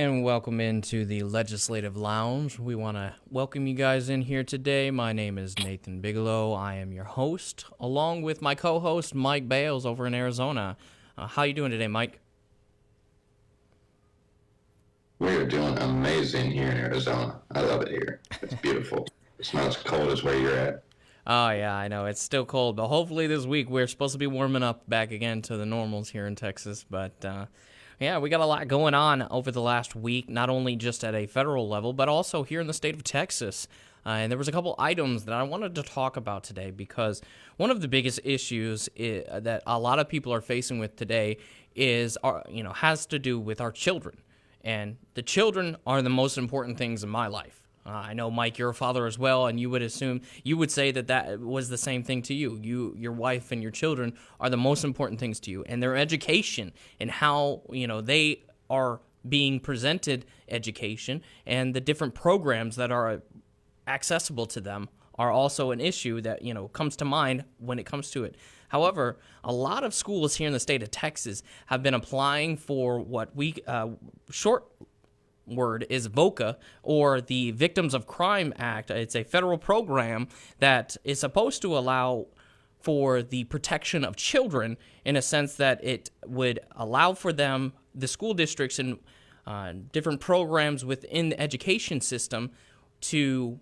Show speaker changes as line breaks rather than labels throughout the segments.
And welcome into the Legislative Lounge. We want to welcome you guys in here today. My name is Nathan Bigelow. I am your host, along with my co-host, Mike Bales, over in Arizona. How you doing today, Mike?
We're doing amazing here in Arizona. I love it here. It's beautiful. It's not as cold as where you're at.
Oh, yeah, I know. It's still cold, but hopefully this week we're supposed to be warming up back again to the normals here in Texas. But, yeah, we got a lot going on over the last week, not only just at a federal level, but also here in the state of Texas. And there was a couple items that I wanted to talk about today because one of the biggest issues that a lot of people are facing with today has to do with our children. And the children are the most important things in my life. I know, Mike, you're a father as well, and you would say that was the same thing to you. Your wife and your children are the most important things to you, and their education and how, they are being presented education and the different programs that are accessible to them are also an issue that, comes to mind when it comes to it. However, a lot of schools here in the state of Texas have been applying for what short word is VOCA, or the Victims of Crime Act. It's a federal program that is supposed to allow for the protection of children in a sense that it would allow for them, the school districts and different programs within the education system, to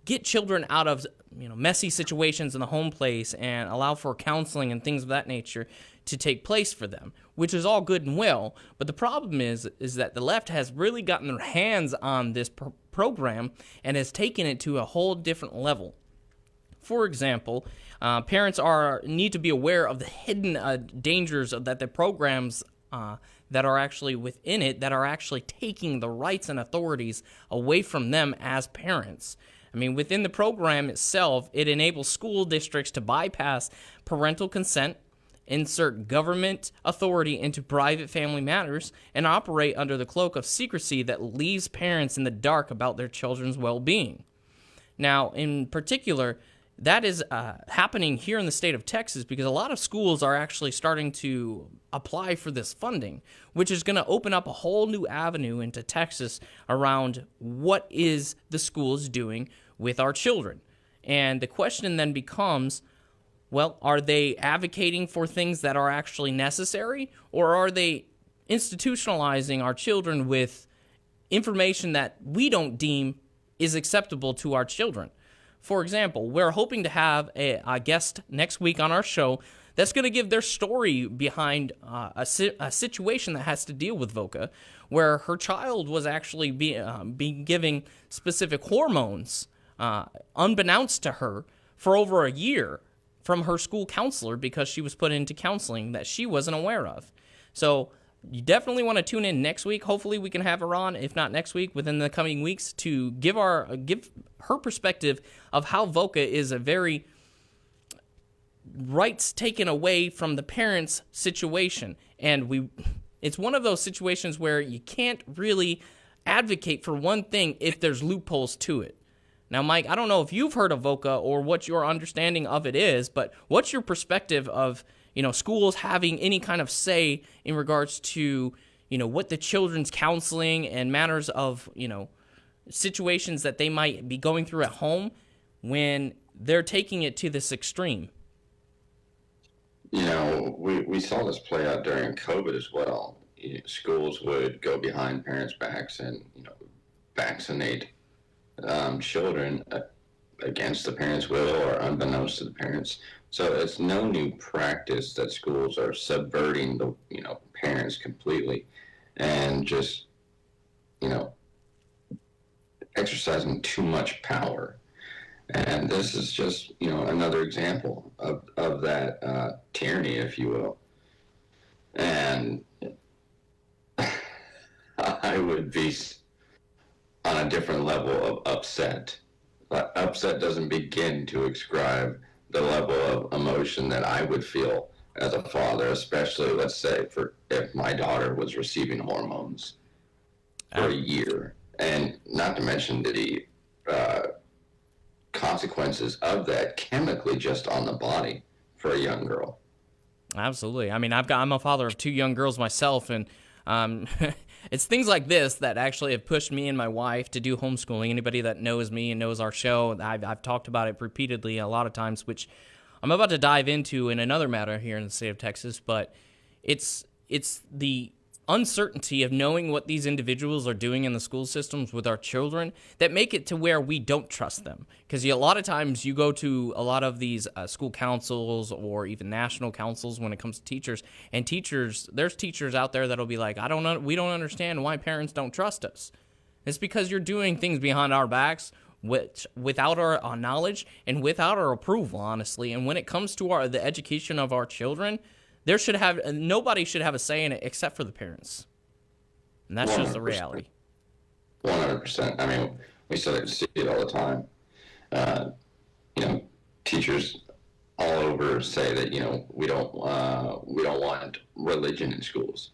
get children out of messy situations in the home place and allow for counseling and things of that nature to take place for them, which is all good and well. But the problem is that the left has really gotten their hands on this program and has taken it to a whole different level. For example, parents need to be aware of the hidden dangers that the programs that are actually within it, that are actually taking the rights and authorities away from them as parents. I mean, within the program itself, it enables school districts to bypass parental consent, insert government authority into private family matters, and operate under the cloak of secrecy that leaves parents in the dark about their children's well-being. Now, in particular, that is happening here in the state of Texas because a lot of schools are actually starting to apply for this funding, which is going to open up a whole new avenue into Texas around what is the schools doing with our children. And the question then becomes, well, are they advocating for things that are actually necessary, or are they institutionalizing our children with information that we don't deem is acceptable to our children? For example, we're hoping to have a guest next week on our show that's going to give their story behind a situation that has to deal with VOCA, where her child was actually being given specific hormones unbeknownst to her for over a year from her school counselor because she was put into counseling that she wasn't aware of. So you definitely want to tune in next week. Hopefully we can have her on, if not next week, within the coming weeks, to give her perspective of how VOCA is a very rights taken away from the parents' situation. And it's one of those situations where you can't really advocate for one thing if there's loopholes to it. Now, Mike, I don't know if you've heard of VOCA or what your understanding of it is, but what's your perspective of, schools having any kind of say in regards to, what the children's counseling and matters of, situations that they might be going through at home when they're taking it to this extreme?
We saw this play out during COVID as well. Schools would go behind parents' backs and, vaccinate children against the parents' will or unbeknownst to the parents. So it's no new practice that schools are subverting the parents completely and just exercising too much power. And this is just another example of that tyranny, if you will. And I would be on a different level of upset. But upset doesn't begin to describe the level of emotion that I would feel as a father, especially, let's say, if my daughter was receiving hormones for a year. And not to mention the consequences of that chemically just on the body for a young girl.
Absolutely. I mean, I'm a father of two young girls myself, and it's things like this that actually have pushed me and my wife to do homeschooling. Anybody that knows me and knows our show, I've talked about it repeatedly a lot of times, which I'm about to dive into in another matter here in the state of Texas. But it's the uncertainty of knowing what these individuals are doing in the school systems with our children that make it to where we don't trust them. Because a lot of times you go to a lot of these school councils or even national councils when it comes to teachers, and there's teachers out there that'll be like, we don't understand why parents don't trust us. It's because you're doing things behind our backs, which without our knowledge and without our approval, honestly. And when it comes to the education of our children, nobody should have a say in it except for the parents. And that's 100%. Just the reality.
100%. I mean, we see it all the time. Teachers all over say that, we don't want religion in schools.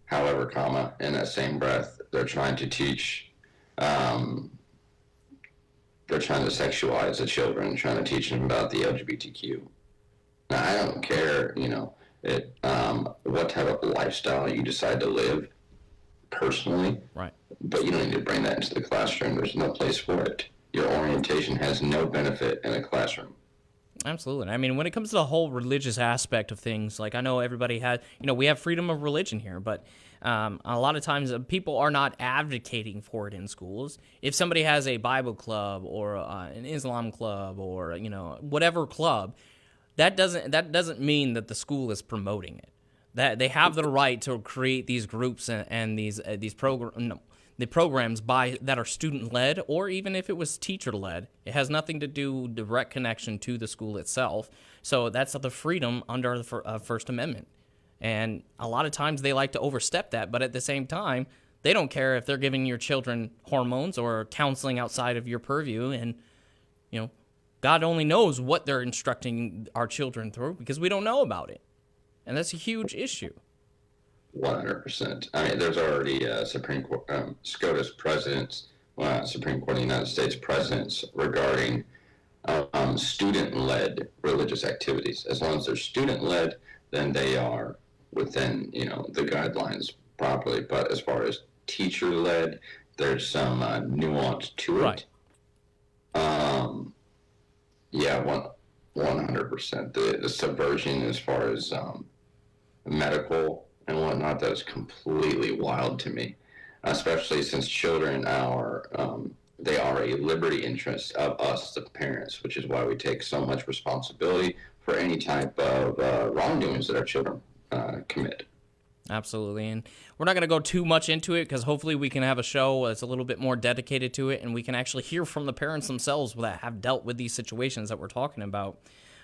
However, in that same breath, they're trying to teach, they're trying to sexualize the children, trying to teach them about the LGBTQ. Now, I don't care, what type of lifestyle you decide to live personally.
Right.
But you don't need to bring that into the classroom. There's no place for it. Your orientation has no benefit in a classroom.
Absolutely. I mean, when it comes to the whole religious aspect of things, like I know everybody has, we have freedom of religion here, but a lot of times people are not advocating for it in schools. If somebody has a Bible club or an Islam club or, whatever club, that doesn't mean that the school is promoting it. That they have the right to create these groups and these programs that are student led, or even if it was teacher led. It has nothing to do direct connection to the school itself. So that's the freedom under the First Amendment. And a lot of times they like to overstep that, but at the same time, they don't care if they're giving your children hormones or counseling outside of your purview. And God only knows what they're instructing our children through because we don't know about it. And that's a huge issue.
100%. I mean, there's already Supreme Court, SCOTUS presidents, Supreme Court of the United States presidents regarding student-led religious activities. As long as they're student-led, then they are within, the guidelines properly. But as far as teacher-led, there's some nuance to it.
Right.
Yeah, 100%. The subversion as far as medical and whatnot, that is completely wild to me, especially since children they are a liberty interest of us, the parents, which is why we take so much responsibility for any type of wrongdoings that our children commit.
Absolutely. And we're not going to go too much into it because hopefully we can have a show that's a little bit more dedicated to it and we can actually hear from the parents themselves that have dealt with these situations that we're talking about.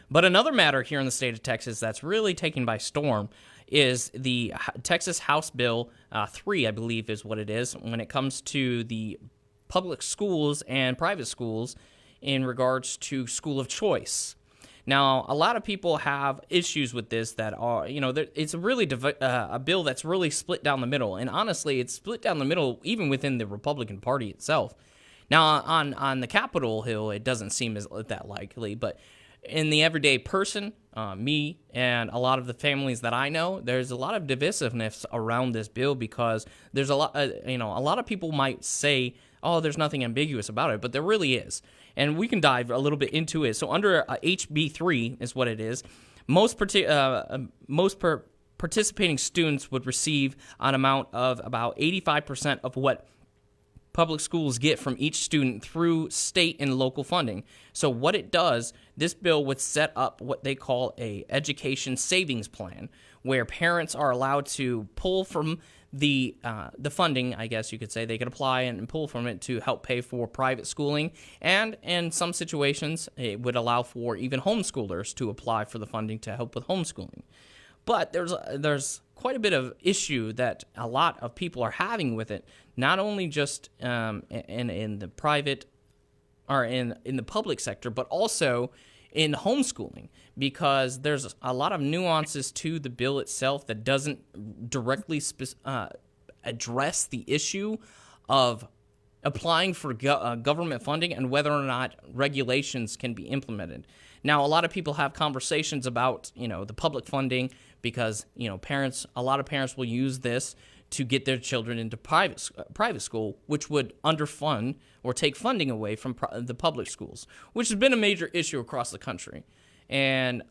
But another matter here in the state of Texas that's really taken by storm is the Texas House Bill 3, I believe is what it is, when it comes to the public schools and private schools in regards to school of choice. Now, a lot of people have issues with this that are, it's really a bill that's really split down the middle. And honestly, it's split down the middle even within the Republican Party itself. Now, on the Capitol Hill, it doesn't seem that likely, but in the everyday person, me and a lot of the families that I know, there's a lot of divisiveness around this bill because there's a lot of people might say, oh, there's nothing ambiguous about it, but there really is. And we can dive a little bit into it. So under HB 3 is what it is. Most participating students would receive an amount of about 85% of what public schools get from each student through state and local funding. So what it does, this bill would set up what they call a education savings plan, where parents are allowed to pull from the funding, I guess you could say. They could apply and pull from it to help pay for private schooling, and in some situations, it would allow for even homeschoolers to apply for the funding to help with homeschooling. But there's quite a bit of issue that a lot of people are having with it, not only just in the private or in the public sector, but also in homeschooling, because there's a lot of nuances to the bill itself that doesn't directly address the issue of applying for government funding and whether or not regulations can be implemented. Now, a lot of people have conversations about, the public funding because, a lot of parents will use this to get their children into private school, which would underfund or take funding away from the public schools, which has been a major issue across the country. And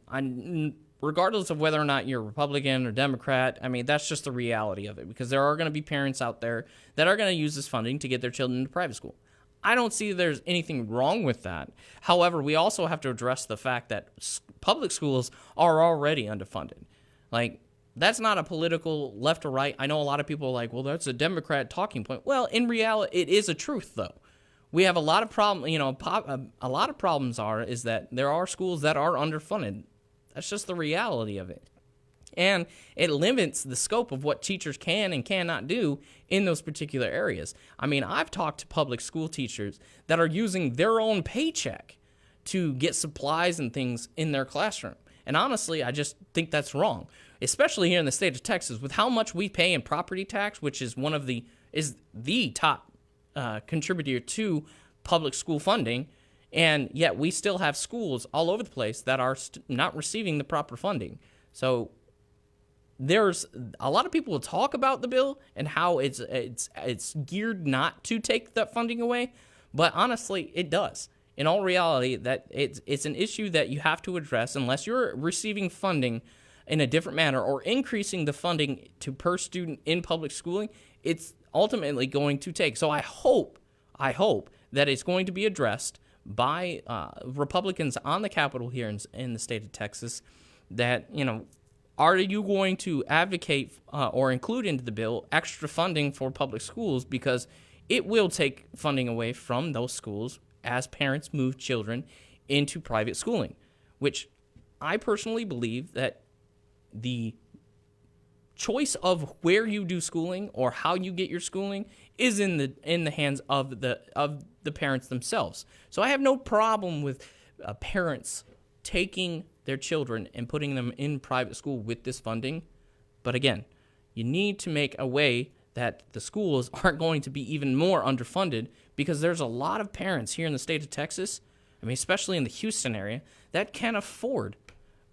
regardless of whether or not you're Republican or Democrat, I mean, that's just the reality of it, because there are going to be parents out there that are going to use this funding to get their children into private school. I don't see there's anything wrong with that. However, we also have to address the fact that public schools are already underfunded. Like, that's not a political left or right. I know a lot of people are like, well, that's a Democrat talking point. Well, in reality, it is a truth, though. We have a lot of problems, a lot of problems is that there are schools that are underfunded. That's just the reality of it. And it limits the scope of what teachers can and cannot do in those particular areas. I mean, I've talked to public school teachers that are using their own paycheck to get supplies and things in their classroom. And honestly, I just think that's wrong, especially here in the state of Texas with how much we pay in property tax, which is the top contributor to public school funding. And yet we still have schools all over the place that are not receiving the proper funding. So there's a lot of people will talk about the bill and how it's geared not to take that funding away, but honestly, it does. In all reality, that it's an issue that you have to address unless you're receiving funding in a different manner or increasing the funding to per student in public schooling. It's ultimately going to take. So I hope that it's going to be addressed by Republicans on the Capitol here in the state of Texas. That, are you going to advocate or include into the bill extra funding for public schools, because it will take funding away from those schools as parents move children into private schooling, which I personally believe that the choice of where you do schooling or how you get your schooling is in the hands of the parents themselves. So I have no problem with parents taking their children and putting them in private school with this funding. But again, you need to make a way that the schools aren't going to be even more underfunded, because there's a lot of parents here in the state of Texas, I mean, especially in the Houston area, that can't afford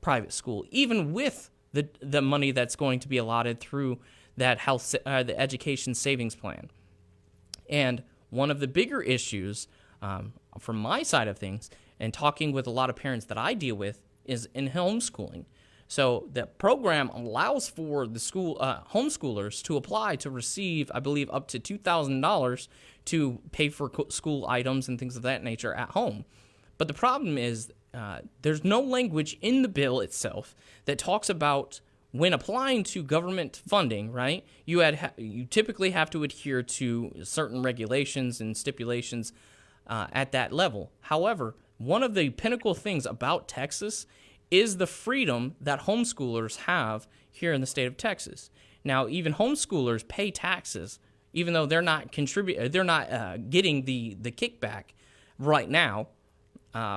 private school, even with the money that's going to be allotted through that the education savings plan. And one of the bigger issues from my side of things, and talking with a lot of parents that I deal with, is in homeschooling. So the program allows for the school homeschoolers to apply to receive, I believe, up to $2,000 to pay for school items and things of that nature at home. But the problem is there's no language in the bill itself that talks about when applying to government funding, right? You typically have to adhere to certain regulations and stipulations at that level. However, one of the pinnacle things about Texas is the freedom that homeschoolers have here in the state of Texas. Now, even homeschoolers pay taxes, even though they're not getting the kickback right now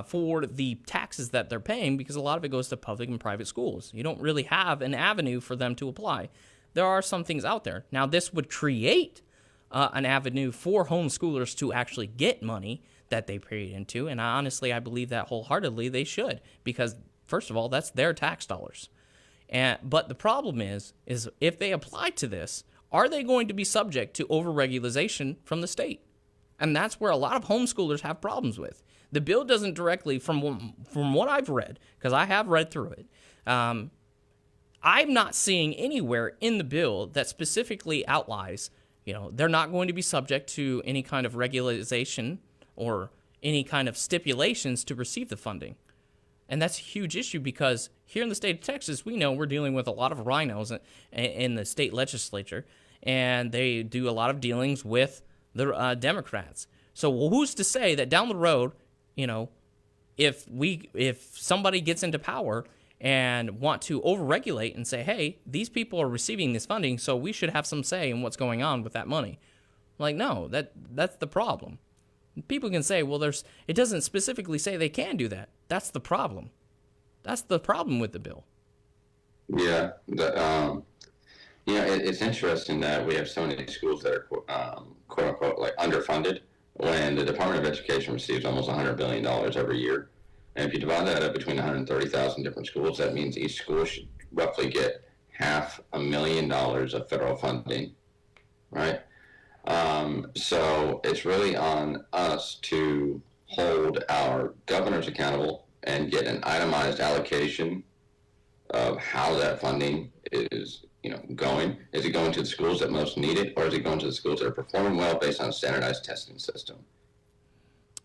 for the taxes that they're paying, because a lot of it goes to public and private schools. You don't really have an avenue for them to apply. There are some things out there. Now, this would create an avenue for homeschoolers to actually get money that they paid into, and I believe that wholeheartedly they should, because first of all, that's their tax dollars. But the problem is if they apply to this, are they going to be subject to overregulation from the state? And that's where a lot of homeschoolers have problems with. The bill doesn't directly, from what I've read, because I have read through it, I'm not seeing anywhere in the bill that specifically outlines, they're not going to be subject to any kind of regularization or any kind of stipulations to receive the funding. And that's a huge issue, because here in the state of Texas, we know we're dealing with a lot of rhinos in the state legislature, and they do a lot of dealings with the Democrats. So who's to say that down the road, if somebody gets into power and want to overregulate and say, hey, these people are receiving this funding, so we should have some say in what's going on with that money. Like, no, that's the problem. People can say, well, it doesn't specifically say they can do that. That's the problem. That's the problem with the bill.
Yeah, it's interesting that we have so many schools that are quote unquote like underfunded, when the Department of Education receives almost $100 billion every year. And if you divide that up between 130,000 different schools, that means each school should roughly get $500,000 of federal funding right? So it's really on us to hold our governors accountable and get an itemized allocation of how that funding is, going. Is it going to the schools that most need it, or is it going to the schools that are performing well based on a standardized testing system?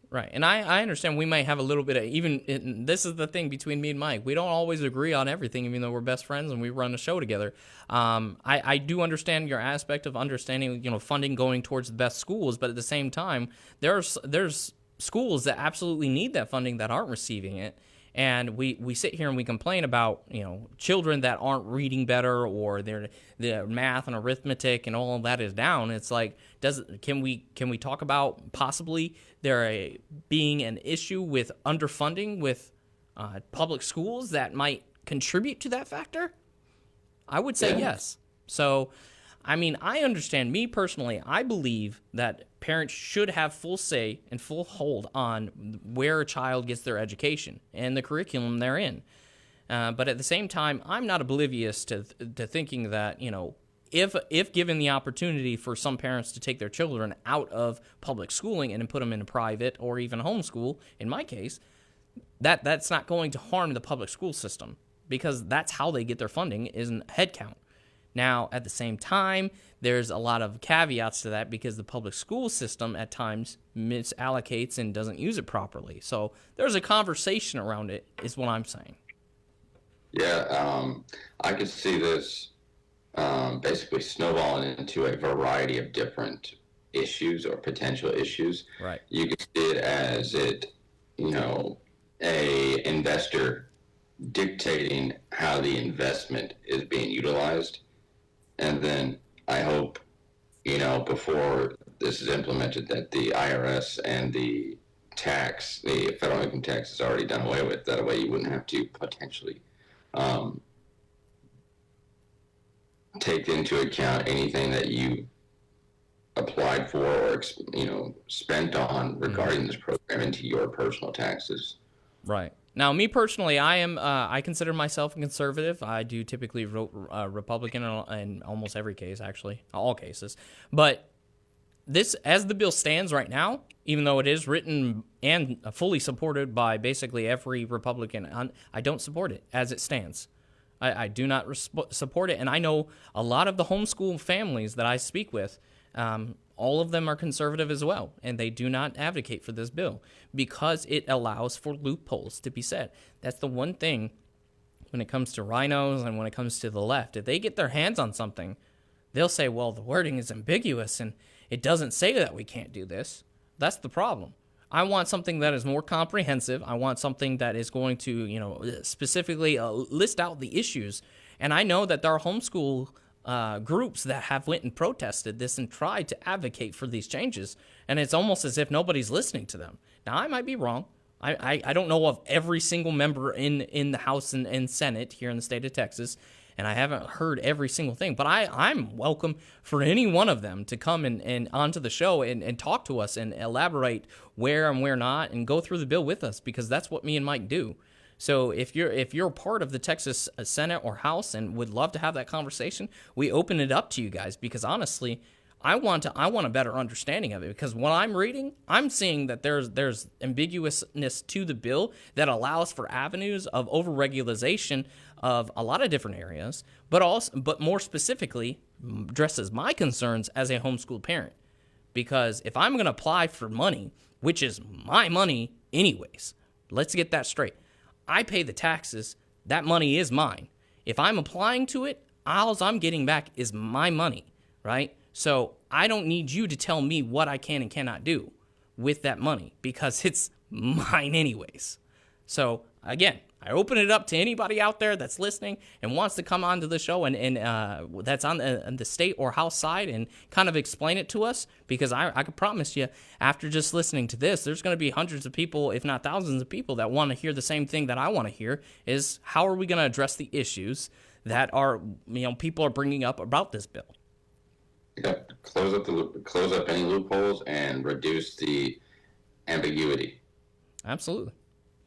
Right. And I understand we might have a little bit of this is the thing between me and Mike. We don't always agree on everything, even though we're best friends and we run a show together. I do understand your aspect of understanding, funding going towards the best schools, but at the same time, there's schools that absolutely need that funding that aren't receiving it. And we sit here and we complain about, children that aren't reading better, or their math and arithmetic and all of that is down. It's like, can we talk about possibly there being an issue with underfunding with public schools that might contribute to that factor? I would say yes. So, I understand. Me personally, I believe that parents should have full say and full hold on where a child gets their education and the curriculum they're in. But at the same time, I'm not oblivious to thinking that, if given the opportunity for some parents to take their children out of public schooling and put them in a private or even homeschool, in my case, that's not going to harm the public school system, because that's how they get their funding, is in head count. Now, at the same time, there's a lot of caveats to that, because the public school system at times misallocates and doesn't use it properly. So there's a conversation around it, is what I'm saying.
Yeah, I could see this basically snowballing into a variety of different issues or potential issues.
Right.
You could see it as a investor dictating how the investment is being utilized. And then I hope, before this is implemented, that the IRS and the federal income tax is already done away with. That way you wouldn't have to potentially take into account anything that you applied for or, spent on regarding this program into your personal taxes.
Right. Now, me personally, I consider myself a conservative. I do typically vote Republican in almost every case, actually, all cases. But this, as the bill stands right now, even though it is written and fully supported by basically every Republican, I don't support it as it stands. I do not support it. And I know a lot of the homeschool families that I speak with, all of them are conservative as well, and they do not advocate for this bill because it allows for loopholes to be set. That's the one thing when it comes to rhinos and when it comes to the left. If they get their hands on something, they'll say, well, the wording is ambiguous and it doesn't say that we can't do this. That's the problem. I want something that is more comprehensive. I want something that is going to, specifically list out the issues. And I know that there are homeschool groups that have went and protested this and tried to advocate for these changes, and it's almost as if nobody's listening to them. Now, I might be wrong. I don't know of every single member in the House and Senate here in the state of Texas, and I haven't heard every single thing, but I'm welcome for any one of them to come and onto the show and talk to us and elaborate where and where not and go through the bill with us, because that's what me and Mike do. So if you're part of the Texas Senate or House and would love to have that conversation, we open it up to you guys, because honestly, I want a better understanding of it, because when I'm reading, I'm seeing that there's ambiguousness to the bill that allows for avenues of overregulation of a lot of different areas, but more specifically addresses my concerns as a homeschool parent. Because if I'm going to apply for money, which is my money anyways, let's get that straight. I pay the taxes. That money is mine. If I'm applying to it, all I'm getting back is my money, right? So I don't need you to tell me what I can and cannot do with that money, because it's mine anyways. So again, I open it up to anybody out there that's listening and wants to come onto the show and that's on the state or House side and kind of explain it to us, because I can promise you, after just listening to this, there's going to be hundreds of people, if not thousands of people, that want to hear the same thing that I want to hear, is how are we going to address the issues that are, people are bringing up about this bill.
Yeah, close up any loopholes and reduce the ambiguity.
Absolutely.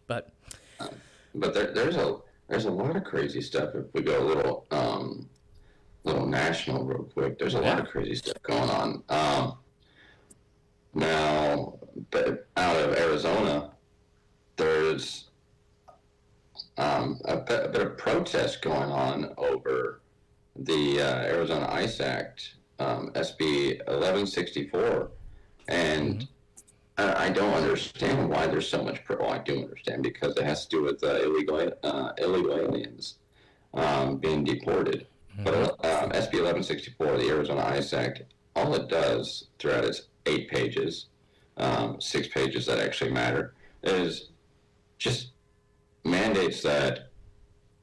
But
there's a lot of crazy stuff if we go a little little national real quick. There's a lot of crazy stuff going on. Now, but out of Arizona, there's a bit of protest going on over the Arizona ICE Act, SB 1164, and I don't understand why there's so much. Well, I do understand because it has to do with illegal aliens being deported. But SB 1164, the Arizona ICE Act, all it does throughout its 8 pages, 6 pages that actually matter, is just mandates that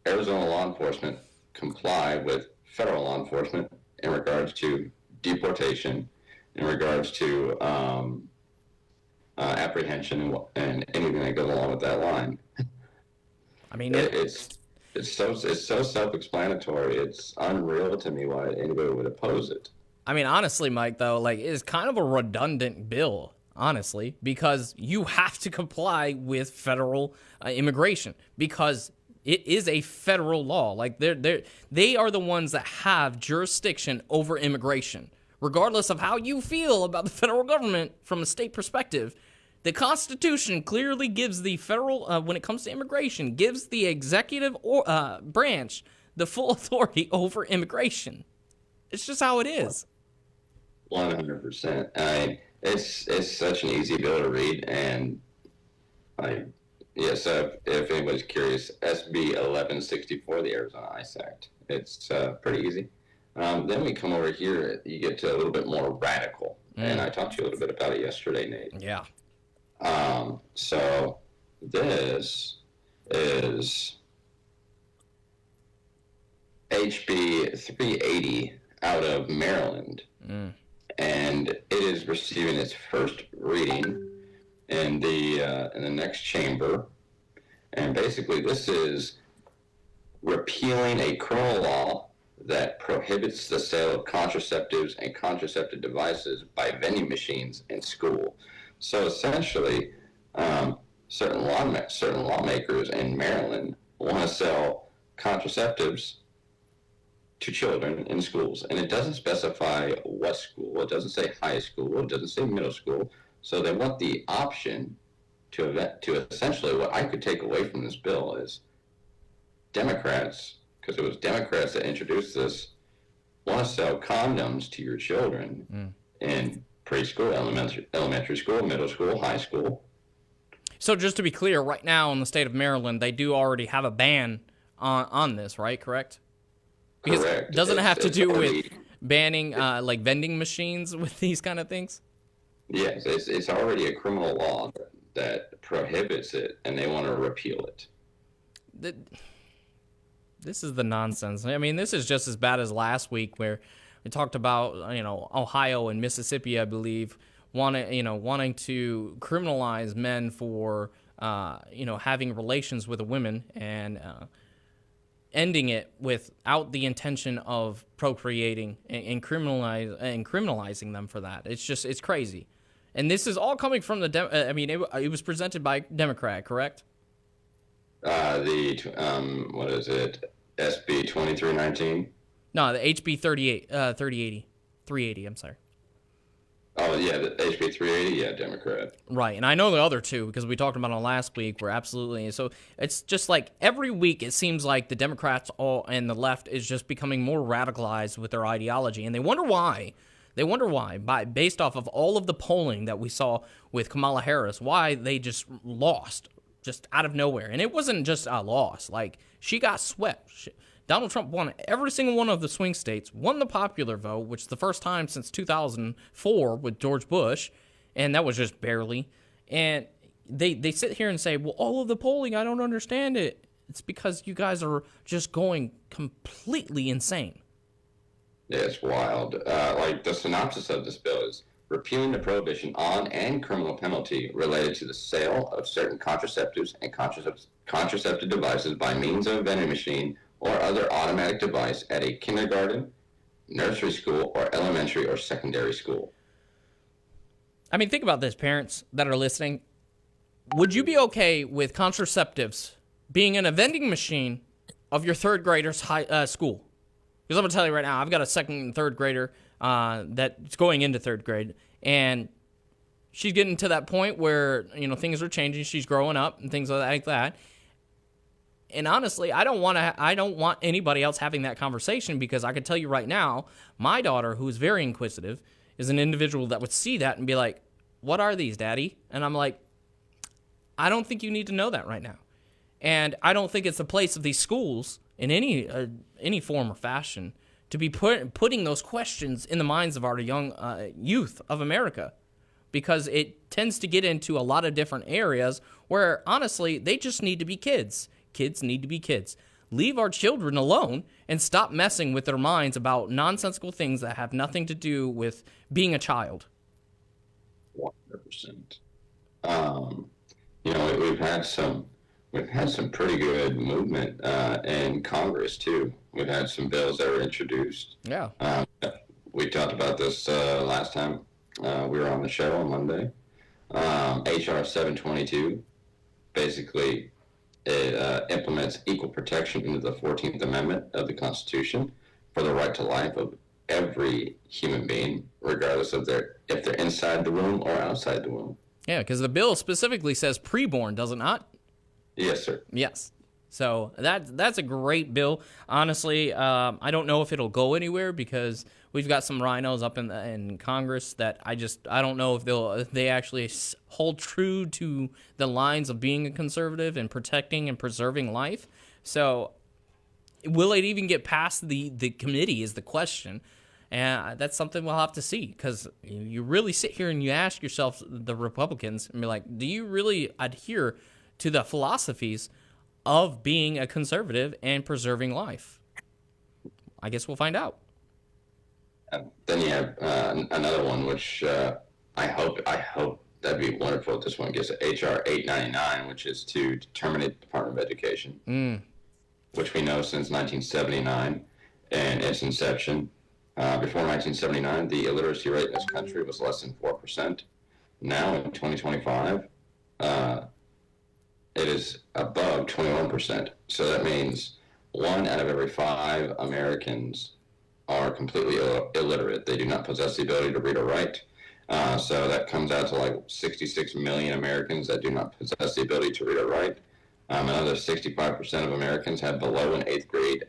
Arizona law enforcement comply with federal law enforcement in regards to deportation, in regards to apprehension, and anything that goes along with that line.
I mean,
it's so self-explanatory. It's unreal to me why anybody would oppose it.
I mean, honestly, Mike, though, like, it's kind of a redundant bill, honestly, because you have to comply with federal immigration because it is a federal law. Like, they are the ones that have jurisdiction over immigration. Regardless of how you feel about the federal government from a state perspective, the Constitution clearly gives the federal, when it comes to immigration, gives the executive branch the full authority over immigration. It's just how it is.
100%. It's such an easy bill to read, and so if anybody's curious, SB 1164, the Arizona ICE Act. It's pretty easy. Then we come over here, you get to a little bit more radical, and I talked to you a little bit about it yesterday, Nate.
Yeah.
So this is HB 380 out of Maryland, and it is receiving its first reading in the next chamber. And basically, this is repealing a criminal law that prohibits the sale of contraceptives and contraceptive devices by vending machines in school. So essentially, certain lawmakers in Maryland want to sell contraceptives to children in schools, and it doesn't specify what school. It doesn't say high school. It doesn't say middle school. So they want the option to essentially, what I could take away from this bill is Democrats, because it was Democrats that introduced this, want to sell condoms to your children in preschool, elementary school, middle school, high school.
So just to be clear, right now in the state of Maryland, they do already have a ban on this, right? Correct? Because
Correct.
Doesn't it have to do with banning like vending machines with these kind of things?
Yes, it's already a criminal law that prohibits it, and they want to repeal it.
This is the nonsense. I mean, this is just as bad as last week where we talked about, Ohio and Mississippi, I believe, wanting to criminalize men for, having relations with women and ending it without the intention of procreating and criminalizing them for that. It's crazy. And this is all coming from it was presented by Democrat, correct?
What is it? SB 2319?
No, the HB 380, I'm sorry.
Oh, yeah, the HB 380, yeah, Democrat.
Right, and I know the other two because we talked about them last week. We're absolutely, so it's just like every week it seems like the Democrats and the left is just becoming more radicalized with their ideology, and they wonder why. Based off of all of the polling that we saw with Kamala Harris, why they just lost just out of nowhere. And it wasn't just a loss. Like, she got swept. Donald Trump won every single one of the swing states, won the popular vote, which is the first time since 2004 with George Bush, and that was just barely. And they sit here and say, well, all of the polling, I don't understand it. It's because you guys are just going completely insane.
Yeah, it's wild. Like, the synopsis of this bill is repealing the prohibition on and criminal penalty related to the sale of certain contraceptives and contraceptive devices by means of a vending machine or other automatic device at a kindergarten, nursery school, or elementary or secondary school.
I mean, think about this, parents that are listening. Would you be okay with contraceptives being in a vending machine of your third grader's school? Because I'm going to tell you right now, I've got a second and third grader that's going into third grade, and she's getting to that point where, things are changing. She's growing up and things like that. And honestly, I don't want anybody else having that conversation, because I can tell you right now, my daughter, who is very inquisitive, is an individual that would see that and be like, "What are these, Daddy?" And I'm like, I don't think you need to know that right now. And I don't think it's the place of these schools in any form or fashion to be putting those questions in the minds of our young youth of America, because it tends to get into a lot of different areas where, honestly, they just need to be kids. Kids need to be kids. Leave our children alone and stop messing with their minds about nonsensical things that have nothing to do with being a child.
100%. We've had some pretty good movement in Congress too. We've had some bills that were introduced.
Yeah.
We talked about this last time we were on the show on Monday. HR 722, basically, it implements equal protection into the 14th Amendment of the Constitution for the right to life of every human being, regardless of if they're inside the womb or outside the womb.
Yeah, because the bill specifically says preborn, does it not?
Yes, sir.
Yes. So that's a great bill. Honestly, I don't know if it'll go anywhere, because we've got some rhinos up in Congress that I don't know if they actually hold true to the lines of being a conservative and protecting and preserving life. So will it even get past the committee is the question. And that's something we'll have to see, because you really sit here and you ask yourself, the Republicans, and be like, do you really adhere to the philosophies of being a conservative and preserving life? I guess we'll find out.
Then you have another one, which I hope that'd be wonderful if this one gets HR 899, which is to terminate the Department of Education, which we know since 1979 and its inception. Before 1979, the illiteracy rate in this country was less than 4%. Now, in 2025, it is above 21%. So that means 1 out of every 5 Americans are completely illiterate. They do not possess the ability to read or write. So that comes out to like 66 million Americans that do not possess the ability to read or write. Another 65% of Americans have below an 8th grade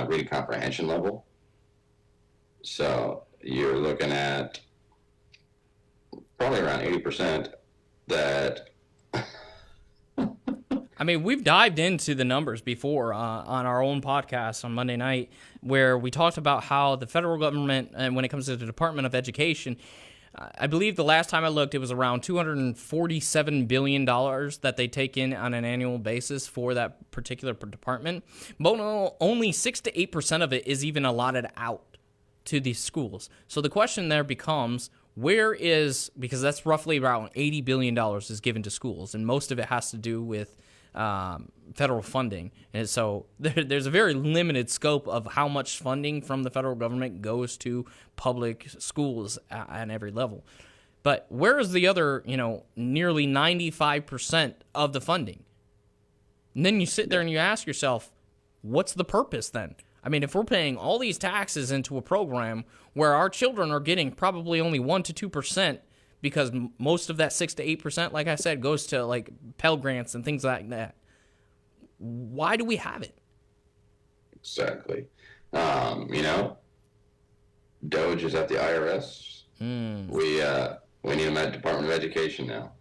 reading comprehension level. So you're looking at probably around 80% that...
I mean, we've dived into the numbers before on our own podcast on Monday night, where we talked about how the federal government, and when it comes to the Department of Education, I believe the last time I looked, it was around $247 billion that they take in on an annual basis for that particular department. But only 6 to 8% of it is even allotted out to these schools. So the question there becomes, because that's roughly around $80 billion is given to schools, and most of it has to do with federal funding. And so there's a very limited scope of how much funding from the federal government goes to public schools at every level. But where is the other, nearly 95% of the funding? And then you sit there and you ask yourself, what's the purpose then? I mean, if we're paying all these taxes into a program where our children are getting probably only 1 to 2%, because most of that 6 to 8%, like I said, goes to like Pell Grants and things like that. Why do we have it?
Exactly. Doge is at the IRS. We need them at Department of Education now.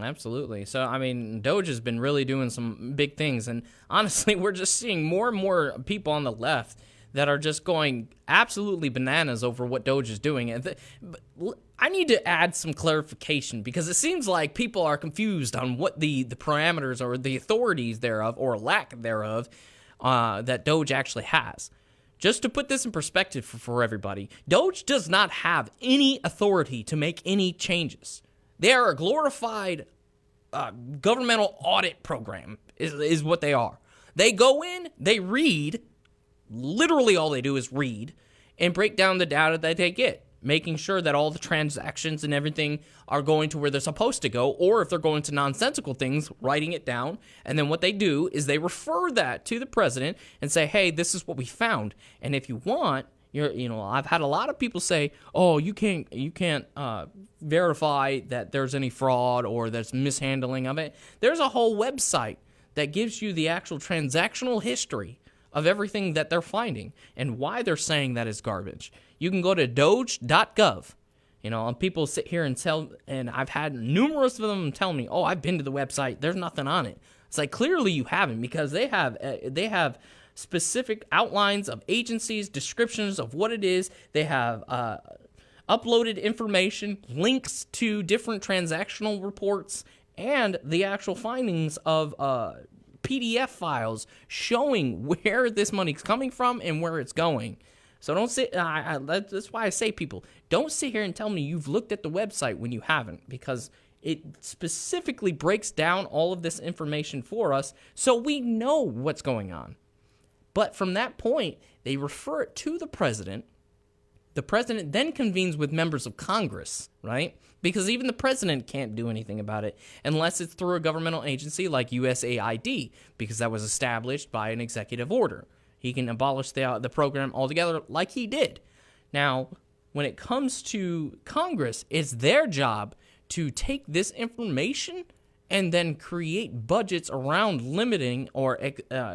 Absolutely. So, I mean, Doge has been really doing some big things. And honestly, we're just seeing more and more people on the left that are just going absolutely bananas over what Doge is doing. And I need to add some clarification, because it seems like people are confused on what the parameters or the authorities thereof, or lack thereof, that Doge actually has. Just to put this in perspective for everybody, Doge does not have any authority to make any changes. They are a glorified governmental audit program, is what they are. They go in, they read, literally all they do is read, and break down the data that they get. making sure that all the transactions and everything are going to where they're supposed to go, or if they're going to nonsensical things, writing it down. And then what they do is they refer that to the president and say, hey, this is what we found. And if you want, I've had a lot of people say, oh, you can't verify that there's any fraud or there's mishandling of it. There's a whole website that gives you the actual transactional history of everything that they're finding and why they're saying that is garbage. You can go to doge.gov. And people sit here and tell, and I've had numerous of them tell me, oh, I've been to the website, there's nothing on it. It's like, clearly you haven't, because they have specific outlines of agencies, descriptions of what it is. They have uploaded information, links to different transactional reports, and the actual findings of PDF files showing where this money's coming from and where it's going. So don't sit. That's why I say, people, don't sit here and tell me you've looked at the website when you haven't, because it specifically breaks down all of this information for us so we know what's going on. But from that point, they refer it to the president. The president then convenes with members of Congress, right? Because even the president can't do anything about it unless it's through a governmental agency like USAID, because that was established by an executive order. He can abolish the program altogether like he did. Now, when it comes to Congress, it's their job to take this information and then create budgets around limiting or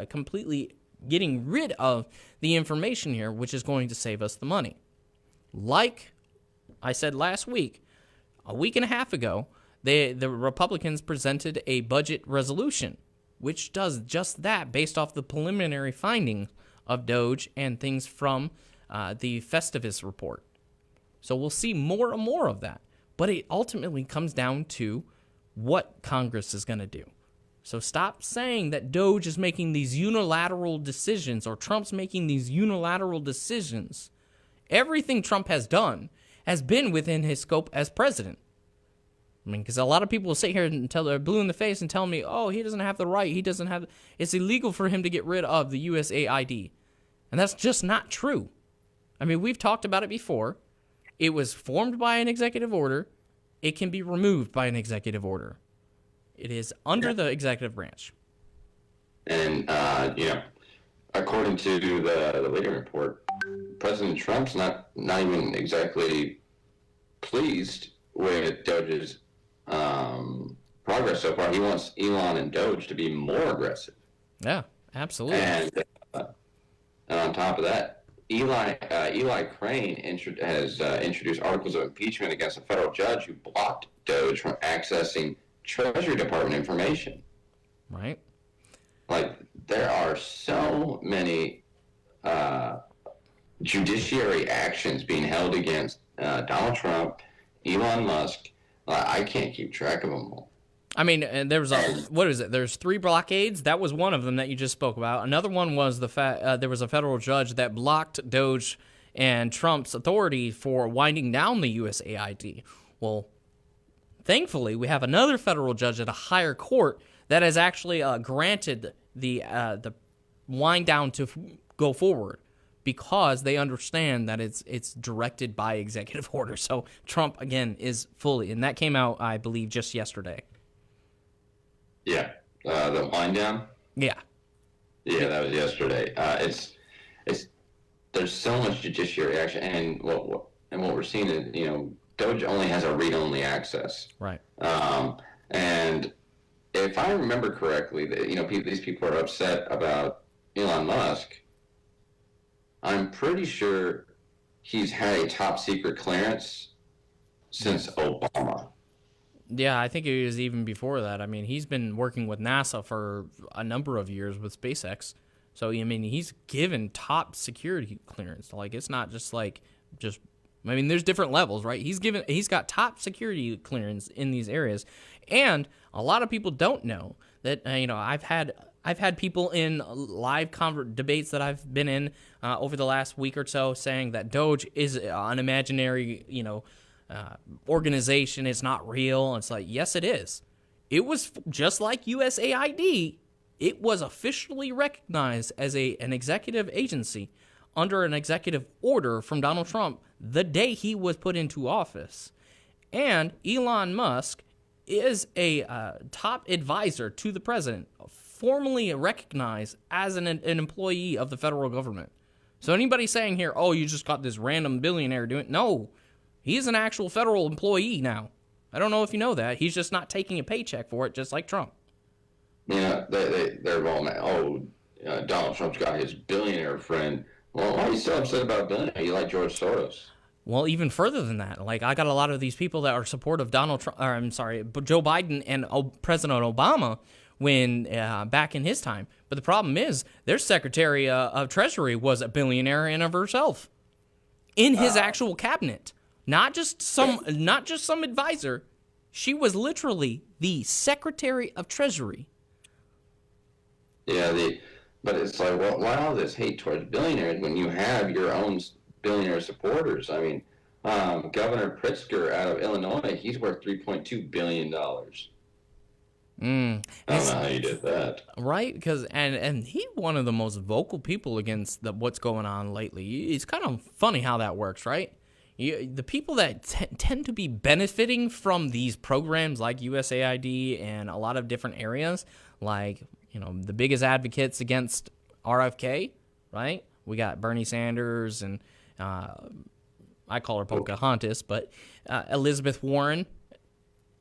completely getting rid of the information here, which is going to save us the money. Like I said last week, a week and a half ago, the Republicans presented a budget resolution, which does just that based off the preliminary finding of Doge and things from the Festivus report. So we'll see more and more of that. But it ultimately comes down to what Congress is going to do. So stop saying that Doge is making these unilateral decisions or Trump's making these unilateral decisions. Everything Trump has done has been within his scope as president. I mean, because a lot of people will sit here and they're blue in the face and tell me, oh, he doesn't have the right. It's illegal for him to get rid of the USAID. And that's just not true. I mean, we've talked about it before. It was formed by an executive order. It can be removed by an executive order. It is under the executive branch.
And, according to the Leader report, President Trump's not even exactly pleased with Doge's progress so far. He wants Elon and Doge to be more aggressive.
Yeah, absolutely.
And on top of that, Eli Crane has introduced articles of impeachment against a federal judge who blocked Doge from accessing Treasury Department information.
Right.
Like, there are so many judiciary actions being held against Donald Trump, Elon Musk. I can't keep track of them all.
I mean, and there was There's 3 blockades. That was one of them that you just spoke about. Another one was there was a federal judge that blocked Doge and Trump's authority for winding down the USAID. Well, thankfully, we have another federal judge at a higher court that has actually granted the wind down to go forward, because they understand that it's directed by executive order. So Trump, again, is fully, and that came out, I believe, just yesterday.
Yeah, the wind down.
Yeah,
that was yesterday. There's so much judiciary action, and what we're seeing is, Doge only has a read-only access.
Right.
And if I remember correctly, these people are upset about Elon Musk. I'm pretty sure he's had a top secret clearance since Obama.
Yeah, I think it was even before that. I mean, he's been working with NASA for a number of years with SpaceX. So, I mean, he's given top security clearance. Like, it's not just there's different levels, right? He's got top security clearance in these areas. And a lot of people don't know that, I've had people in live debates that I've been in over the last week or so saying that Doge is an imaginary, organization. It's not real. It's like, yes, it is. It was just like USAID. It was officially recognized as an executive agency under an executive order from Donald Trump the day he was put into office. And Elon Musk is a top advisor to the president, formally recognized as an employee of the federal government. So anybody saying here, oh, you just got this random billionaire doing it, no, he's an actual federal employee now. I don't know if you know that. He's just not taking a paycheck for it, just like Trump.
Yeah, they're all mad. Oh, Donald Trump's got his billionaire friend. Well, why are you so upset about billionaire? You like George Soros?
Well, even further than that, like I got a lot of these people that are supportive of Joe Biden and President Obama when back in his time. But the problem is, their Secretary of Treasury was a billionaire in of herself, in his actual cabinet, not just some advisor. She was literally the Secretary of Treasury.
Yeah, but it's like, well, why all this hate towards billionaires when you have your own billionaire supporters? I mean, Governor Pritzker out of Illinois, he's worth $3.2 billion. I don't know how you did that.
Right? Because and he's one of the most vocal people against what's going on lately. It's kind of funny how that works, right? The people that tend to be benefiting from these programs like USAID and a lot of different areas, like, the biggest advocates against RFK, right? We got Bernie Sanders and I call her Pocahontas, but Elizabeth Warren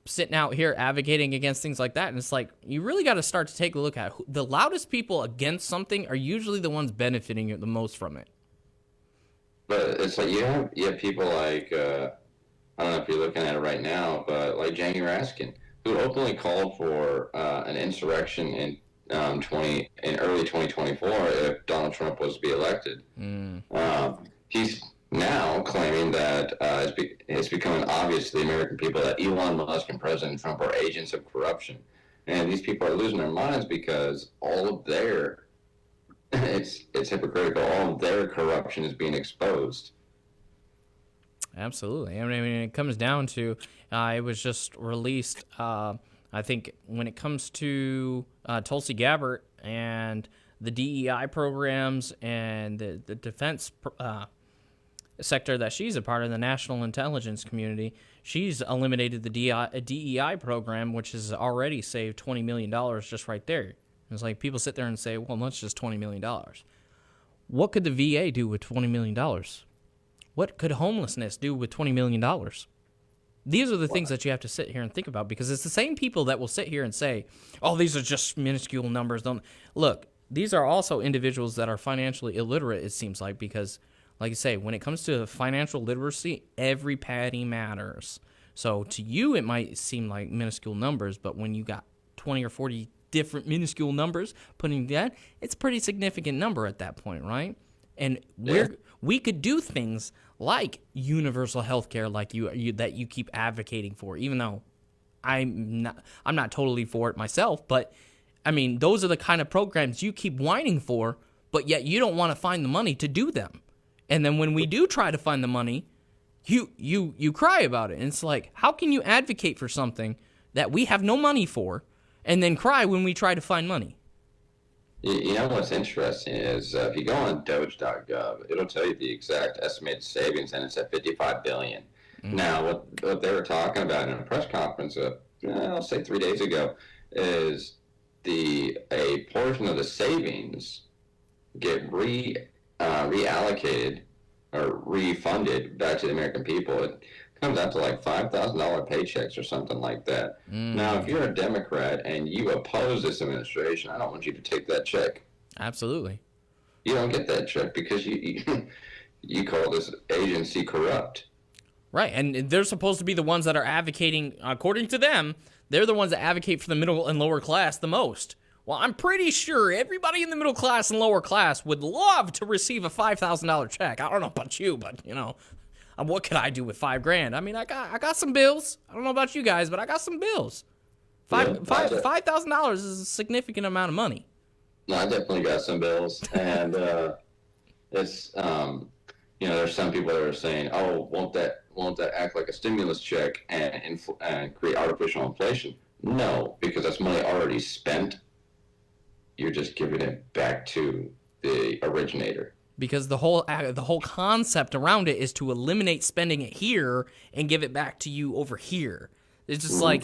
sitting out here advocating against things like that. And it's like, you really got to start to take a look at the loudest people against something are usually the ones benefiting the most from it.
But it's like you have people like, I don't know if you're looking at it right now, but like Jamie Raskin, who openly called for an insurrection in early 2024 if Donald Trump was to be elected. He's now claiming that it's becoming obvious to the American people that Elon Musk and President Trump are agents of corruption. And these people are losing their minds because all of their, it's hypocritical, all of their corruption is being exposed.
Absolutely. I mean, it comes down to, it was just released, I think when it comes to Tulsi Gabbard and the DEI programs and the defense sector that she's a part of, the national intelligence community, she's eliminated the DEI program, which has already saved $20 million just right there. It's like people sit there and say, well, that's just $20 million. What could the VA do with $20 million? What could homelessness do with $20 million? These are the things that you have to sit here and think about, because it's the same people that will sit here and say, oh, these are just minuscule numbers. Look, these are also individuals that are financially illiterate, it seems like, because, like I say, when it comes to financial literacy, every penny matters. So to you, it might seem like minuscule numbers, but when you got 20 or 40 different minuscule numbers putting that, it's a pretty significant number at that point, right? And we could do things like universal health care, like you that you keep advocating for, even though I'm not totally for it myself. But I mean, those are the kind of programs you keep whining for, but yet you don't want to find the money to do them. And then when we do try to find the money, you cry about it. And it's like, how can you advocate for something that we have no money for, and then cry when we try to find money?
You know what's interesting is if you go on Doge.gov, it'll tell you the exact estimated savings, and it's at $55 billion. Now, what they were talking about in a press conference, I'll say 3 days ago, is a portion of the savings get reallocated or refunded back to the American people. It comes out to like $5,000 paychecks or something like that. Now, if you're a Democrat and you oppose this administration, I don't want you to take that check.
Absolutely.
You don't get that check because you call this agency corrupt.
Right, and they're supposed to be the ones that are advocating, according to them, they're the ones that advocate for the middle and lower class the most. Well, I'm pretty sure everybody in the middle class and lower class would love to receive a $5,000 check. I don't know about you, but, what could I do with $5,000? I mean, I got some bills. I don't know about you guys, but I got some bills. $5,000 is a significant amount of money.
No, I definitely got some bills, and it's there's some people that are saying, oh, won't that act like a stimulus check and create artificial inflation? No, because that's money already spent. You're just giving it back to the originator.
because the whole concept around it is to eliminate spending it here and give it back to you over here. It's just like,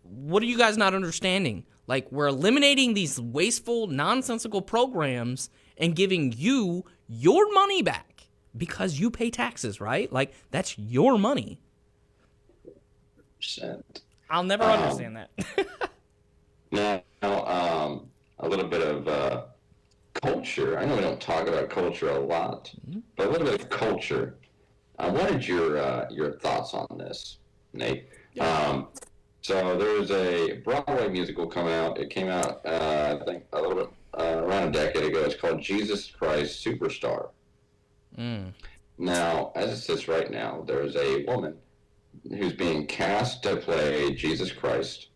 what are you guys not understanding? Like, we're eliminating these wasteful, nonsensical programs and giving you your money back because you pay taxes, right? Like, that's your money. I'll never understand that.
Now, a little bit of culture. I know we don't talk about culture a lot, but a little bit of culture. I wanted your thoughts on this, Nate. So there was a Broadway musical coming out. It came out, I think, a little bit around a decade ago. It's called Jesus Christ Superstar. Now, as it sits right now, there's a woman who's being cast to play Jesus Christ.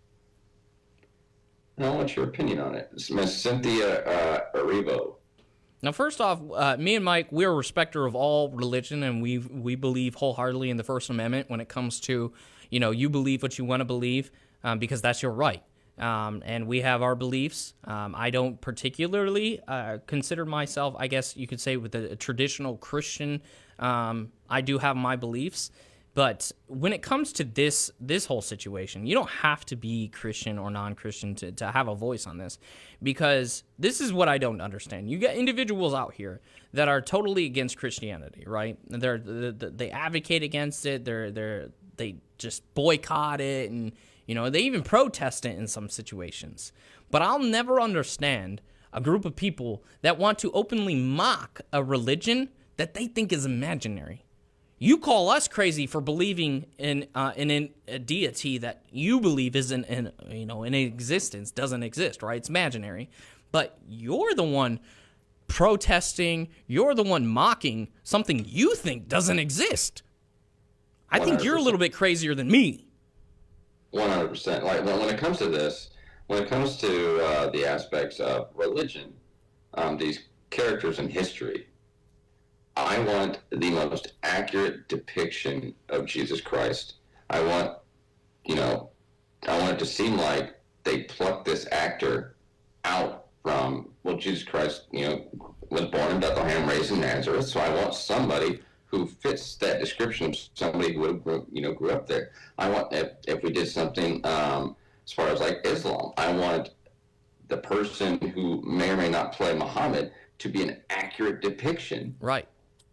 Now, what's your opinion on it? It's Miss Cynthia Erivo.
Now, first off, me and Mike, we're a respecter of all religion, and we believe wholeheartedly in the First Amendment when it comes to, you believe what you want to believe, because that's your right. And we have our beliefs. I don't particularly consider myself, I guess you could say, with a traditional Christian. I do have my beliefs. But when it comes to this whole situation, you don't have to be Christian or non-Christian to have a voice on this, because this is what I don't understand. You get individuals out here that are totally against Christianity, right? They advocate against it. They just boycott it, and they even protest it in some situations. But I'll never understand a group of people that want to openly mock a religion that they think is imaginary. You call us crazy for believing in a deity that you believe isn't in existence, doesn't exist, right? It's imaginary. But you're the one protesting, you're the one mocking something you think doesn't exist. I think you're a little bit crazier than me.
100%. Like, when it comes to this, when it comes to the aspects of religion, these characters in history, I want the most accurate depiction of Jesus Christ. I want it to seem like they plucked this actor out from, Jesus Christ, was born in Bethlehem, raised in Nazareth. So I want somebody who fits that description of somebody who grew up there. I want, if we did something as far as like Islam, I want the person who may or may not play Muhammad to be an accurate depiction.
Right.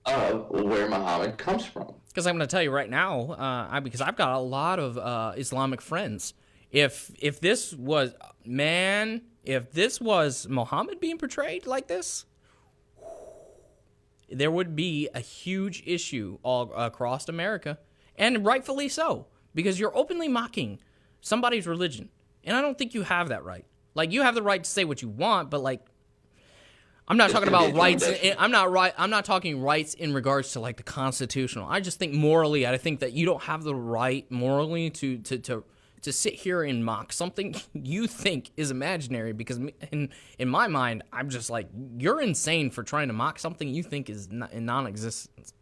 Of where Muhammad comes from.
Because I'm going to tell you right now, because I've got a lot of Islamic friends. If this was Muhammad being portrayed like this, there would be a huge issue all across America, and rightfully so, because you're openly mocking somebody's religion, and I don't think you have that right. Like, you have the right to say what you want, but like, I'm not talking about rights. I'm not talking rights in regards to like the constitutional. I just think morally, I think that you don't have the right morally to sit here and mock something you think is imaginary. Because in my mind, I'm just like, you're insane for trying to mock something you think is in non-existence.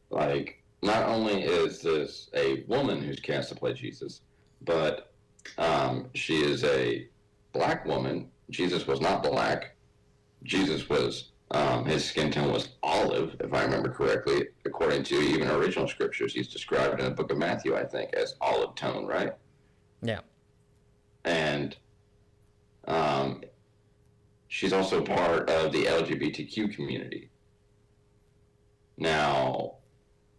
Like, not only is this a woman who's cast to play Jesus, but she is a black woman. Jesus was not black. Jesus was, his skin tone was olive, if I remember correctly, according to even original scriptures. He's described in the book of Matthew, I think, as olive tone, right?
Yeah.
And she's also part of the LGBTQ community. Now,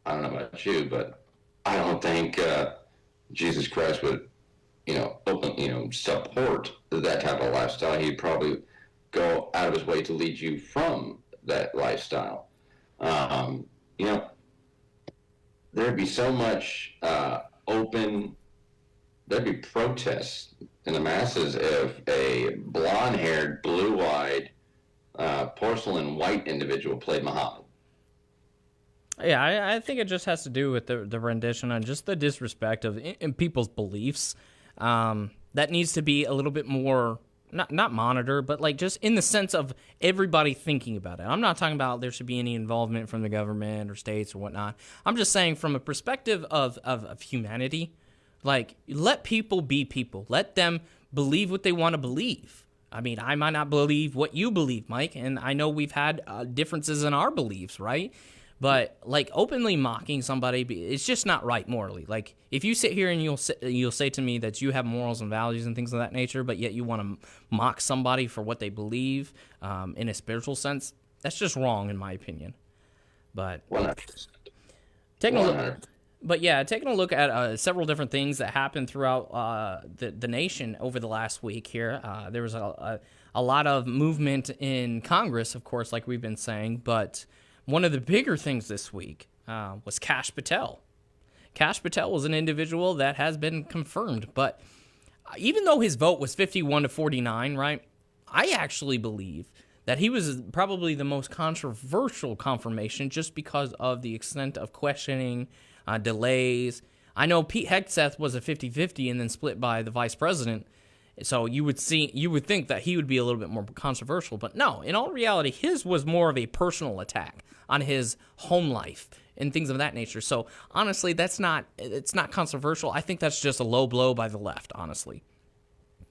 I don't know about you, but I don't think Jesus Christ would, support that type of lifestyle. He'd probably go out of his way to lead you from that lifestyle. There'd be so much there'd be protests in the masses if a blonde-haired, blue-eyed, porcelain white individual played Muhammad.
Yeah, I think it just has to do with the rendition and just the disrespect of in people's beliefs. That needs to be a little bit more not monitor, but like just in the sense of everybody thinking about it. I'm not talking about there should be any involvement from the government or states or whatnot. I'm just saying from a perspective of humanity, like let people be people. Let them believe what they want to believe. I mean, I might not believe what you believe, Mike, and I know we've had differences in our beliefs, right? But like openly mocking somebody, it's just not right morally. Like if you sit here and you'll say to me that you have morals and values and things of that nature, but yet you want to mock somebody for what they believe in a spiritual sense, that's just wrong in my opinion. But
100%.
taking a look,
100%.
but yeah, taking a look at several different things that happened throughout the nation over the last week here. There was a lot of movement in Congress, of course, like we've been saying, but one of the bigger things this week was Kash Patel. Kash Patel was an individual that has been confirmed, but even though his vote was 51 to 49, right, I actually believe that he was probably the most controversial confirmation just because of the extent of questioning, delays. I know Pete Hegseth was a 50-50 and then split by the vice president, so you would think that he would be a little bit more controversial, but no, in all reality, his was more of a personal attack on his home life and things of that nature. So honestly, it's not controversial. I think that's just a low blow by the left, honestly,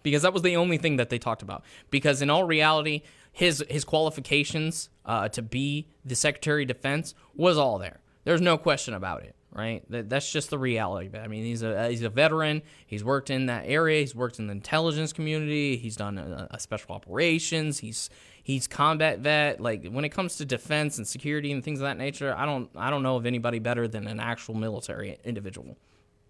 because that was the only thing that they talked about. Because in all reality, his qualifications to be the Secretary of Defense was all there. There's no question about it. Right, that's just the reality. I mean, he's a veteran. He's worked in that area. He's worked in the intelligence community. He's done a special operations. He's combat vet. Like when it comes to defense and security and things of that nature, I don't know of anybody better than an actual military individual.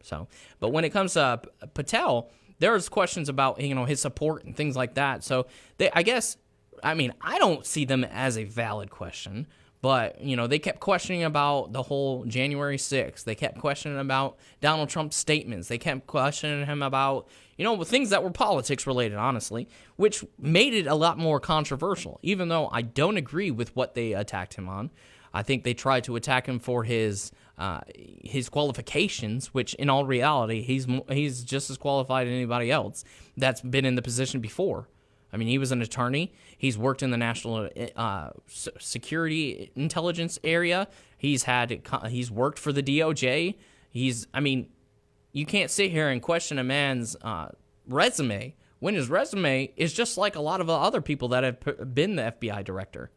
So, but when it comes to Patel, there's questions about his support and things like that. So I don't see them as a valid question. But, they kept questioning about the whole January 6th. They kept questioning about Donald Trump's statements. They kept questioning him about, things that were politics related, honestly, which made it a lot more controversial, even though I don't agree with what they attacked him on. I think they tried to attack him for his qualifications, which in all reality, he's just as qualified as anybody else that's been in the position before. I mean, he was an attorney. He's worked in the national security intelligence area. He's worked for the DOJ. You can't sit here and question a man's resume when his resume is just like a lot of other people that have been the FBI director.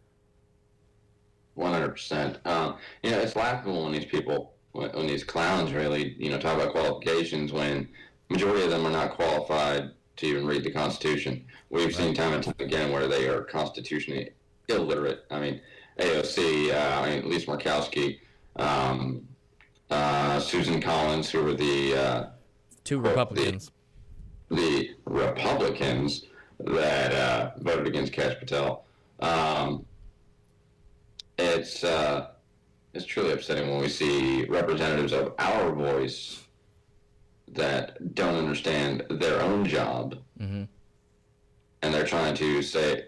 100%. It's laughable when these clowns really, talk about qualifications when majority of them are not qualified to even read the Constitution. We've seen time and time again where they are constitutionally illiterate. I mean, AOC, Lisa Murkowski, Susan Collins, who were the
two Republicans.
The Republicans that voted against Kash Patel. It's truly upsetting when we see representatives of our voice that don't understand their own job, mm-hmm. and they're trying to say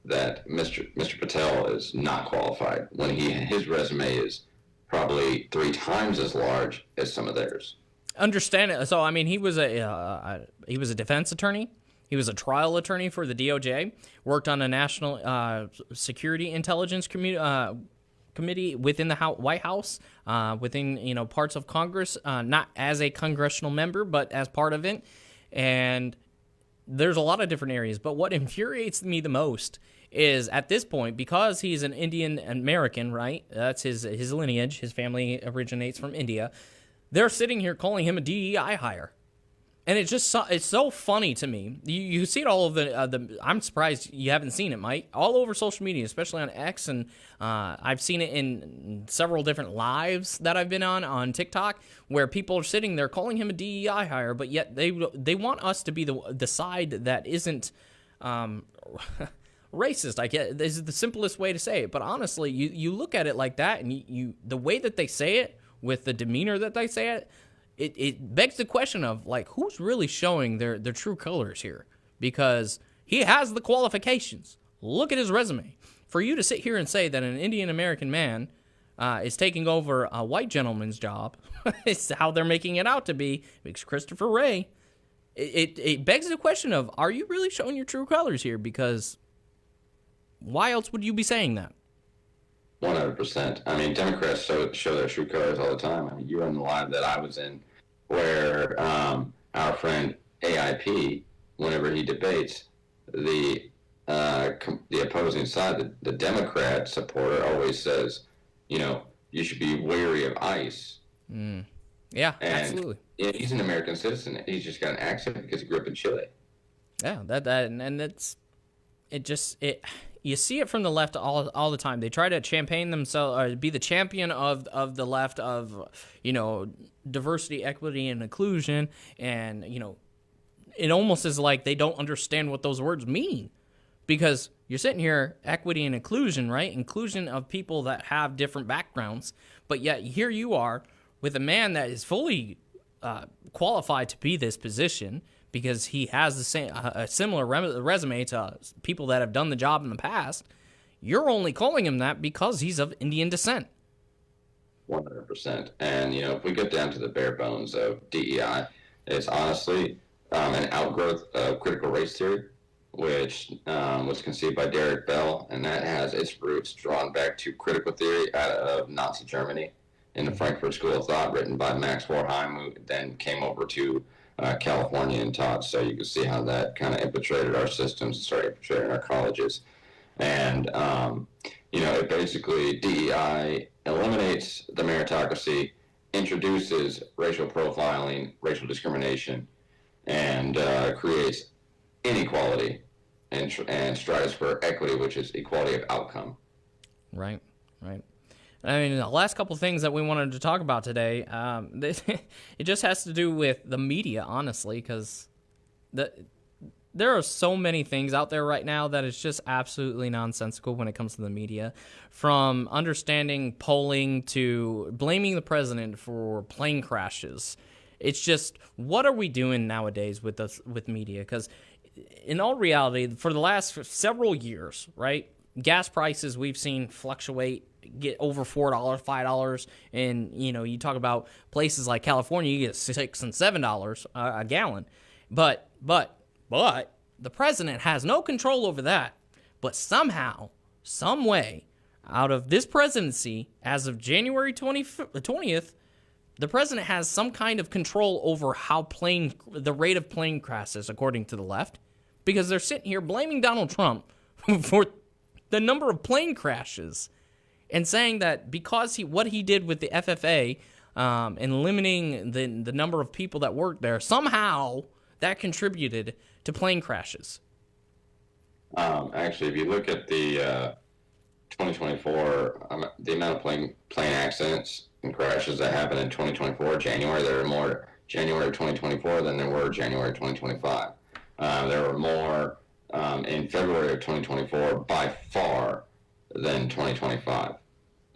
that Mr. Patel is not qualified when his resume is probably 3 times as large as some of theirs.
Understand it. So he was a defense attorney. He was a trial attorney for the DOJ. Worked on a national security intelligence committee within the White House, within parts of Congress, not as a congressional member, but as part of it. And there's a lot of different areas. But what infuriates me the most is at this point, because he's an Indian American, right? That's his lineage. His family originates from India. They're sitting here calling him a DEI hire. And it's so funny to me. You see it all over the. I'm surprised you haven't seen it, Mike. All over social media, especially on X, and I've seen it in several different lives that I've been on TikTok, where people are sitting there calling him a DEI hire, but yet they want us to be the side that isn't racist. I guess this is the simplest way to say it, but honestly, you look at it like that, and you the way that they say it, with the demeanor that they say it. It begs the question of, like, who's really showing their true colors here? Because he has the qualifications. Look at his resume. For you to sit here and say that an Indian American man is taking over a white gentleman's job, it's how they're making it out to be, because Christopher Wray, it begs the question of, are you really showing your true colors here? Because why else would you be saying that?
100%. Democrats show their true colors all the time. You were in the live that I was in where our friend AIP, whenever he debates, the the opposing side, the Democrat supporter, always says, you should be wary of ICE.
Yeah,
And
absolutely.
he's an American citizen. He's just got an accent because he grew up in Chile.
Yeah, that and it's it you see it from the left all the time. They try to campaign themselves or be the champion of the left of diversity, equity, and inclusion, and it almost is like they don't understand what those words mean, because you're sitting here, equity and inclusion, right? Inclusion of people that have different backgrounds, but yet here you are with a man that is fully qualified to be this position because he has a similar resume to people that have done the job in the past. You're only calling him that because he's of Indian descent.
100%. And, if we get down to the bare bones of DEI, it's honestly an outgrowth of critical race theory, which was conceived by Derek Bell, and that has its roots drawn back to critical theory out of Nazi Germany in the Frankfurt School of Thought, written by Max Horkheim, who then came over to California and taught. So you can see how that kind of infiltrated our systems and started infiltrating our colleges. And, it basically, DEI eliminates the meritocracy, introduces racial profiling, racial discrimination, and creates inequality and strives for equity, which is equality of outcome.
Right. I mean, the last couple things that we wanted to talk about today, it just has to do with the media, honestly, because there are so many things out there right now that is just absolutely nonsensical when it comes to the media, from understanding polling to blaming the president for plane crashes. It's just, what are we doing nowadays with media? Because in all reality, for the last several years, right, gas prices we've seen fluctuate, get over $4, $5, and you talk about places like California, you get $6 and $7 a gallon, but the president has no control over that. But somehow, some way, out of this presidency, as of January 20th, the president has some kind of control over the rate of plane crashes, according to the left, because they're sitting here blaming Donald Trump for the number of plane crashes, and saying that because what he did with the FFA and limiting the number of people that worked there, somehow that contributed to plane crashes.
Actually, if you look at the 2024, the amount of plane accidents and crashes that happened in 2024, January, there were more January 2024 than there were January 2025. There were more in February of 2024 by far than 2025.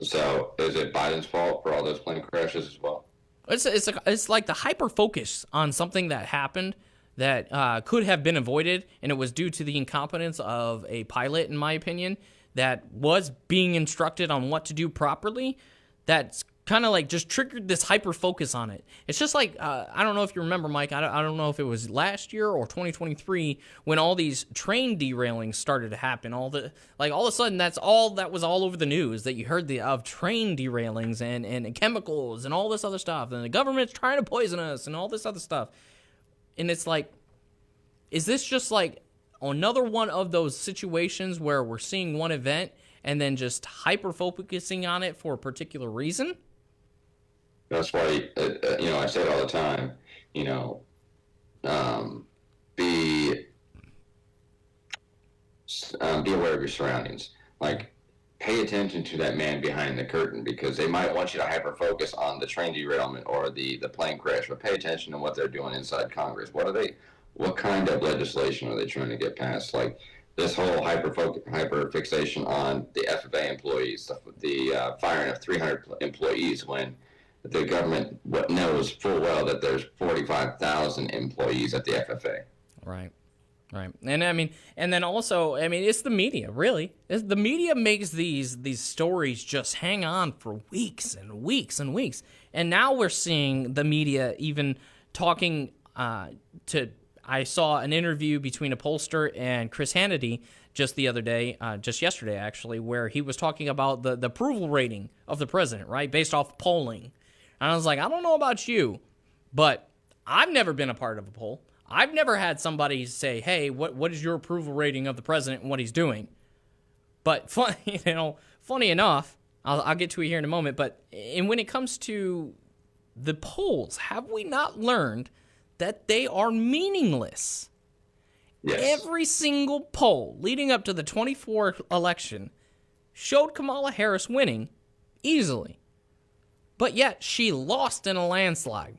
So is it Biden's fault for all those plane crashes as well?
It's like the hyper focus on something that happened that could have been avoided, and it was due to the incompetence of a pilot, in my opinion, that was being instructed on what to do properly. That's kind of like just triggered this hyper focus on it. It's just like, I don't know if you remember, Mike, I don't know if it was last year or 2023 when all these train derailings started to happen. All of a sudden, that was all over the news, that you heard of train derailings and chemicals and all this other stuff, and the government's trying to poison us and all this other stuff. And it's like, is this just like another one of those situations where we're seeing one event and then just hyper focusing on it for a particular reason?
That's why, I say it all the time, be aware of your surroundings. Like, pay attention to that man behind the curtain, because they might want you to hyper focus on the train derailment or the plane crash, but pay attention to what they're doing inside Congress. What kind of legislation are they trying to get passed? Like, this whole hyper fixation on the FFA employees, the firing of 300 employees, when the government knows full well that there's 45,000 employees at the FFA.
Right. And and then also, it's the media, really. The media makes these stories just hang on for weeks and weeks and weeks. And now we're seeing the media even talking I saw an interview between a pollster and Chris Hannity just yesterday actually, where he was talking about the approval rating of the president, right, based off polling. And I was like, I don't know about you, but I've never been a part of a poll. I've never had somebody say, hey, what is your approval rating of the president and what he's doing? But funny enough, I'll get to it here in a moment, but when it comes to the polls, have we not learned that they are meaningless?
Yes.
Every single poll leading up to the 24 election showed Kamala Harris winning easily, but yet she lost in a landslide.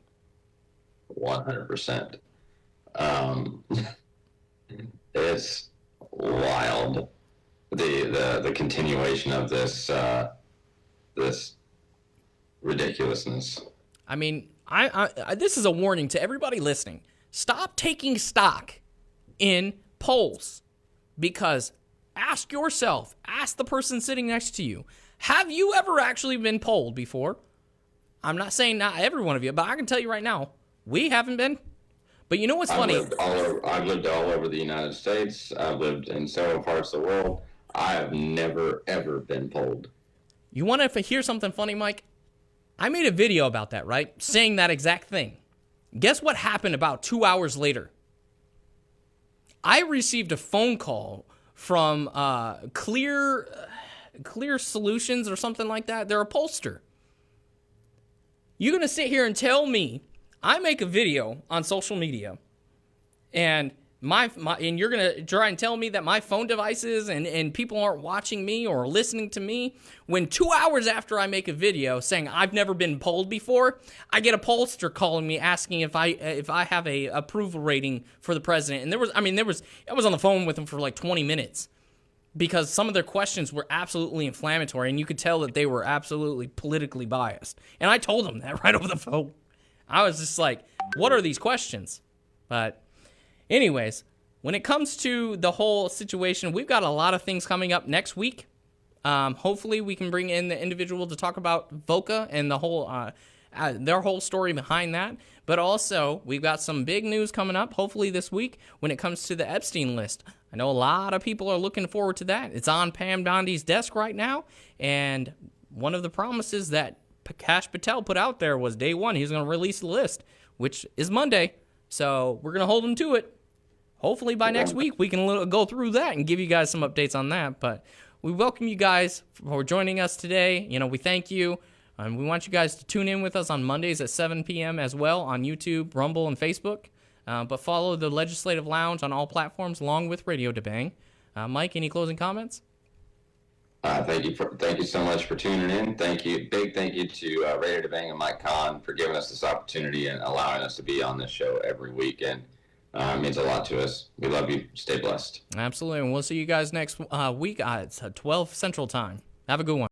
100%. It's wild. The continuation of this this ridiculousness.
I mean, I this is a warning to everybody listening. Stop taking stock in polls, because ask yourself, ask the person sitting next to you, have you ever actually been polled before? I'm not saying not every one of you, but I can tell you right now, we haven't been. But you know what's funny?
I've lived all over the United States. I've lived in several parts of the world. I have never, ever been polled.
You want to hear something funny, Mike? I made a video about that, right? Saying that exact thing. Guess what happened about 2 hours later? I received a phone call from Clear Solutions or something like that. They're a pollster. You're going to sit here and tell me I make a video on social media and and you're going to try and tell me that my phone devices and people aren't watching me or listening to me, when 2 hours after I make a video saying I've never been polled before, I get a pollster calling me asking if I have a approval rating for the president. And I was on the phone with them for like 20 minutes because some of their questions were absolutely inflammatory, and you could tell that they were absolutely politically biased. And I told them that right over the phone. I was just like, what are these questions? But anyways, when it comes to the whole situation, we've got a lot of things coming up next week. Hopefully, we can bring in the individual to talk about VOCA and the whole their whole story behind that. But also, we've got some big news coming up, hopefully this week, when it comes to the Epstein list. I know a lot of people are looking forward to that. It's on Pam Bondi's desk right now, and one of the promises that Kash Patel put out there was day one he's going to release the list, which is Monday. So we're going to hold him to it. Hopefully by next week we can go through that and give you guys some updates on that. But we welcome you guys for joining us today. We thank you. And we want you guys to tune in with us on Mondays at 7 p.m. as well on YouTube, Rumble, and Facebook. But follow the Legislative Lounge on all platforms along with Radio DaBang. Mike, any closing comments?
Thank you so much for tuning in. Big thank you to Radio DaBang and Mike Kahn for giving us this opportunity and allowing us to be on this show every week. And it means a lot to us. We love you. Stay blessed.
Absolutely. And we'll see you guys next week. It's 12 Central Time. Have a good one.